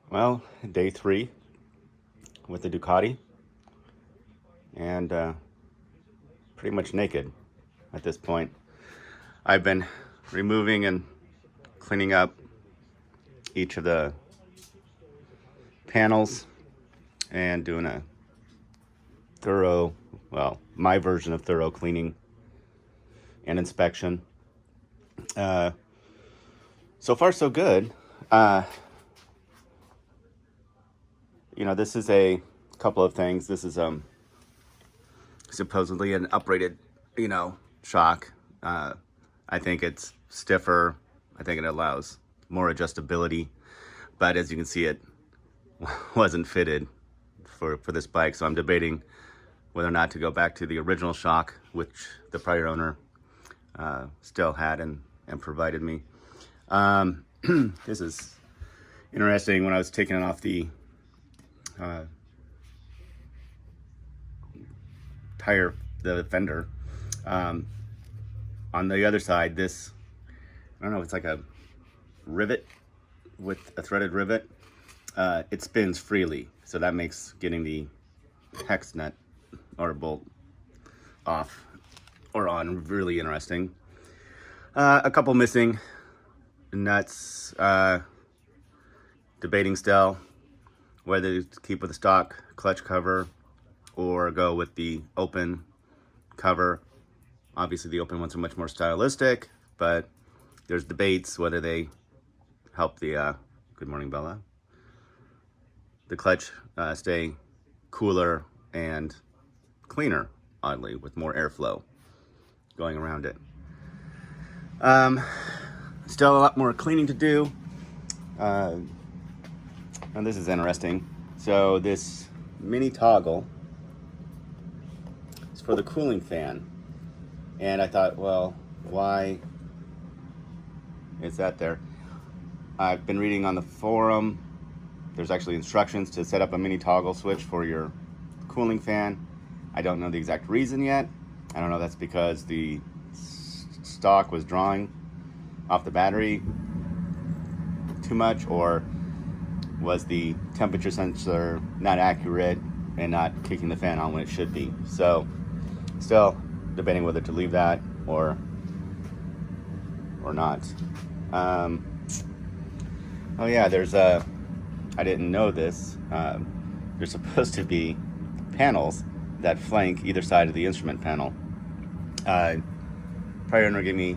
Well, day 3 with the Ducati, and pretty much naked at this point. I've been removing and cleaning up each of the panels and doing a thorough, well, my version of thorough cleaning and inspection. So far so good. This is a couple of things. This is supposedly an uprated, shock. I think it's stiffer. I think it allows more adjustability, but as you can see, it wasn't fitted for this bike. So I'm debating whether or not to go back to the original shock, which the prior owner still had and provided me. This is interesting. When I was taking it off the tire, the fender, on the other side, this, I don't know, it's like a rivet with a threaded rivet. It spins freely, so that makes getting the hex nut or bolt off or on really interesting. A couple missing nuts. Debating still whether to keep with the stock clutch cover or go with the open cover. Obviously the open ones are much more stylistic, but there's debates whether they help the good morning, Bella, the clutch stay cooler and cleaner, oddly, with more airflow going around it. Still a lot more cleaning to do. And this is interesting. So this mini toggle is for the cooling fan. And I thought, well, why is that there? I've been reading on the forum. There's actually instructions to set up a mini toggle switch for your cooling fan. I don't know the exact reason yet. I don't know if that's because the stock was drawing off the battery too much, or was the temperature sensor not accurate and not kicking the fan on when it should be. So still debating whether to leave that or not. Oh yeah, there's I didn't know this. There's supposed to be panels that flank either side of the instrument panel. Prior owner gave me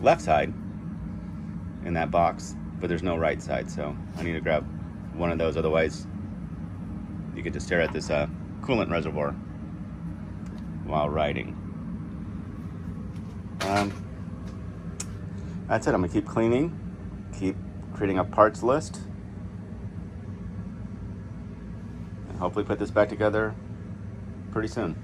left side in that box, but there's no right side, so I need to grab one of those. Otherwise, you could just stare at this coolant reservoir while riding. That's it. I'm gonna keep cleaning, keep creating a parts list, and hopefully put this back together pretty soon.